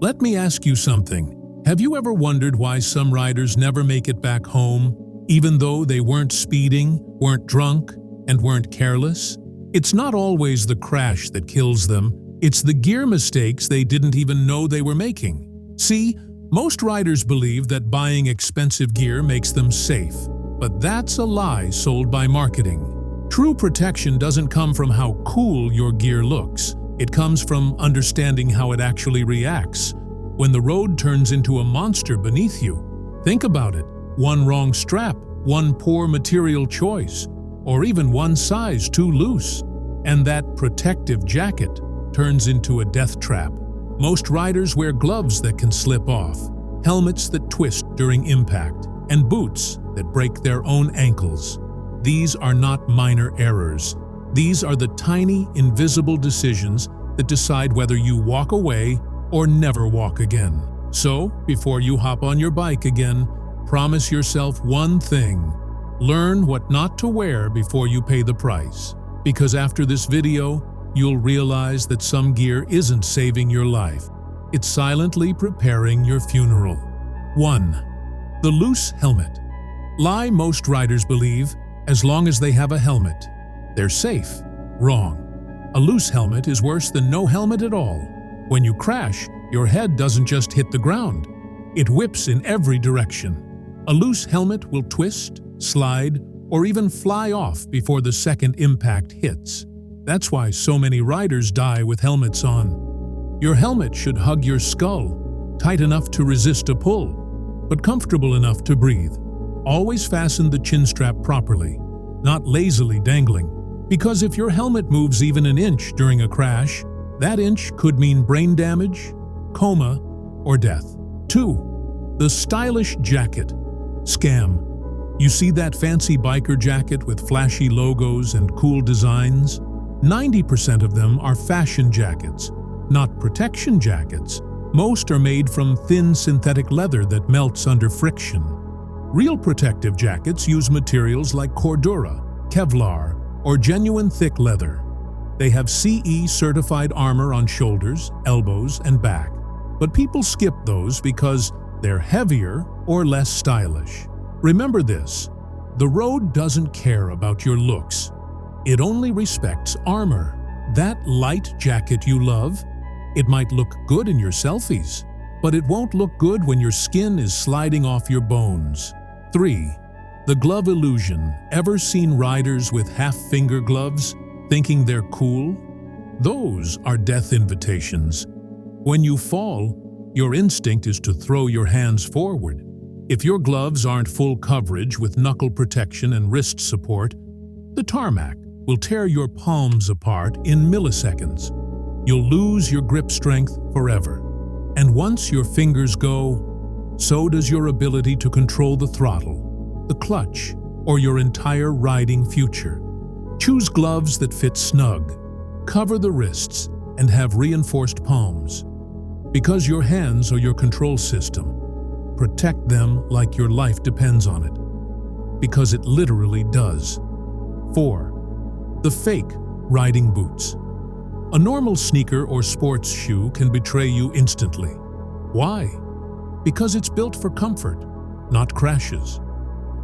Let me ask you something. Have you ever wondered why some riders never make it back home, even though they weren't speeding, weren't drunk, and weren't careless? It's not always the crash that kills them. It's the gear mistakes they didn't even know they were making. See, most riders believe that buying expensive gear makes them safe, but that's a lie sold by marketing. True protection doesn't come from how cool your gear looks. It comes from understanding how it actually reacts when the road turns into a monster beneath you. Think about it. One wrong strap, one poor material choice, or even one size too loose, and that protective jacket turns into a death trap. Most riders wear gloves that can slip off, helmets that twist during impact, and boots that break their own ankles. These are not minor errors. These are the tiny, invisible decisions that decide whether you walk away or never walk again. So, before you hop on your bike again, promise yourself one thing. Learn what not to wear before you pay the price. Because after this video, you'll realize that some gear isn't saving your life. It's silently preparing your funeral. 1. The loose helmet. Lie most riders believe, as long as they have a helmet, they're safe. Wrong. A loose helmet is worse than no helmet at all. When you crash, your head doesn't just hit the ground. It whips in every direction. A loose helmet will twist, slide, or even fly off before the second impact hits. That's why so many riders die with helmets on. Your helmet should hug your skull, tight enough to resist a pull, but comfortable enough to breathe. Always fasten the chin strap properly, not lazily dangling, because if your helmet moves even an inch during a crash, that inch could mean brain damage, coma, or death. 2. The stylish jacket. Scam. You see that fancy biker jacket with flashy logos and cool designs? 90% of them are fashion jackets, not protection jackets. Most are made from thin synthetic leather that melts under friction. Real protective jackets use materials like Cordura, Kevlar, or genuine thick leather. They have CE-certified armor on shoulders, elbows, and back. But people skip those because they're heavier or less stylish. Remember this: the road doesn't care about your looks. It only respects armor. That light jacket you love, it might look good in your selfies, but it won't look good when your skin is sliding off your bones. 3. The glove illusion. Ever seen riders with half-finger gloves thinking they're cool? Those are death invitations. When you fall, your instinct is to throw your hands forward. If your gloves aren't full coverage with knuckle protection and wrist support, the tarmac will tear your palms apart in milliseconds. You'll lose your grip strength forever. And once your fingers go, so does your ability to control the throttle, the clutch, or your entire riding future. Choose gloves that fit snug, cover the wrists, and have reinforced palms. Because your hands are your control system, protect them like your life depends on it. Because it literally does. 4. The fake riding boots. A normal sneaker or sports shoe can betray you instantly. Why? Because it's built for comfort, not crashes.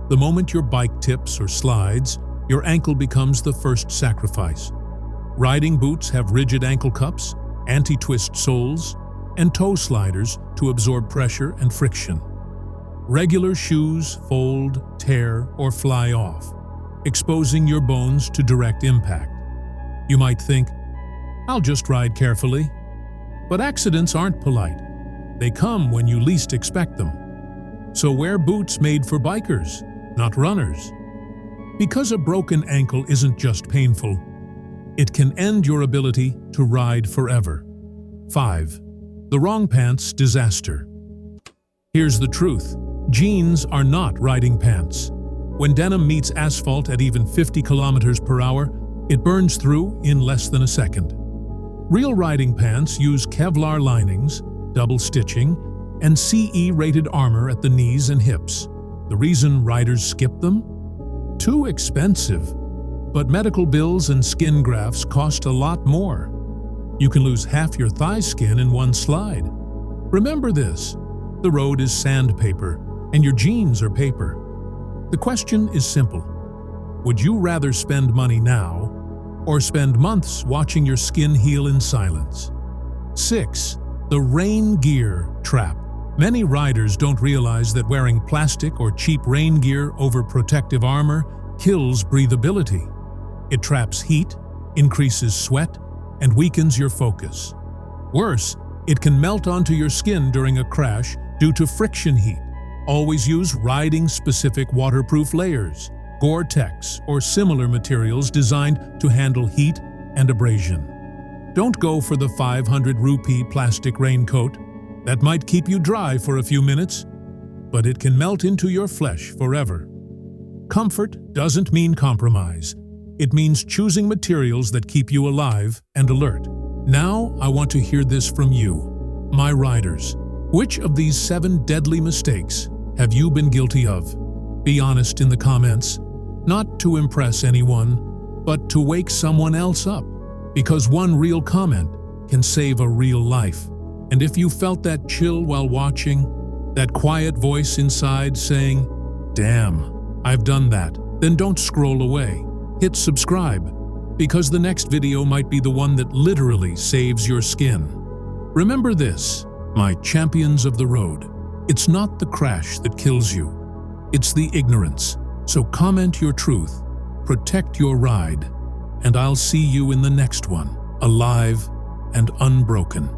The moment your bike tips or slides, your ankle becomes the first sacrifice. Riding boots have rigid ankle cups, anti-twist soles, and toe sliders to absorb pressure and friction. Regular shoes fold, tear, or fly off, exposing your bones to direct impact. You might think, I'll just ride carefully. But accidents aren't polite. They come when you least expect them. So wear boots made for bikers, not runners. Because a broken ankle isn't just painful, it can end your ability to ride forever. 5. The wrong pants disaster. Here's the truth. Jeans are not riding pants. When denim meets asphalt at even 50 kilometers per hour, it burns through in less than a second. Real riding pants use Kevlar linings, double stitching, and CE-rated armor at the knees and hips. The reason riders skip them? Too expensive. But medical bills and skin grafts cost a lot more. You can lose half your thigh skin in one slide. Remember this: the road is sandpaper, and your jeans are paper. The question is simple. Would you rather spend money now, or spend months watching your skin heal in silence? 6. The rain gear trap. Many riders don't realize that wearing plastic or cheap rain gear over protective armor kills breathability. It traps heat, increases sweat, and weakens your focus. Worse, it can melt onto your skin during a crash due to friction heat. Always use riding-specific waterproof layers, Gore-Tex, or similar materials designed to handle heat and abrasion. Don't go for the 500 rupee plastic raincoat. That might keep you dry for a few minutes, but it can melt into your flesh forever. Comfort doesn't mean compromise. It means choosing materials that keep you alive and alert. Now, I want to hear this from you, my riders. Which of these 7 deadly mistakes have you been guilty of? Be honest in the comments, not to impress anyone, but to wake someone else up. Because one real comment can save a real life. And if you felt that chill while watching, that quiet voice inside saying, "Damn, I've done that," then don't scroll away. Hit subscribe, because the next video might be the one that literally saves your skin. Remember this, my champions of the road. It's not the crash that kills you. It's the ignorance. So comment your truth, protect your ride, and I'll see you in the next one, alive and unbroken.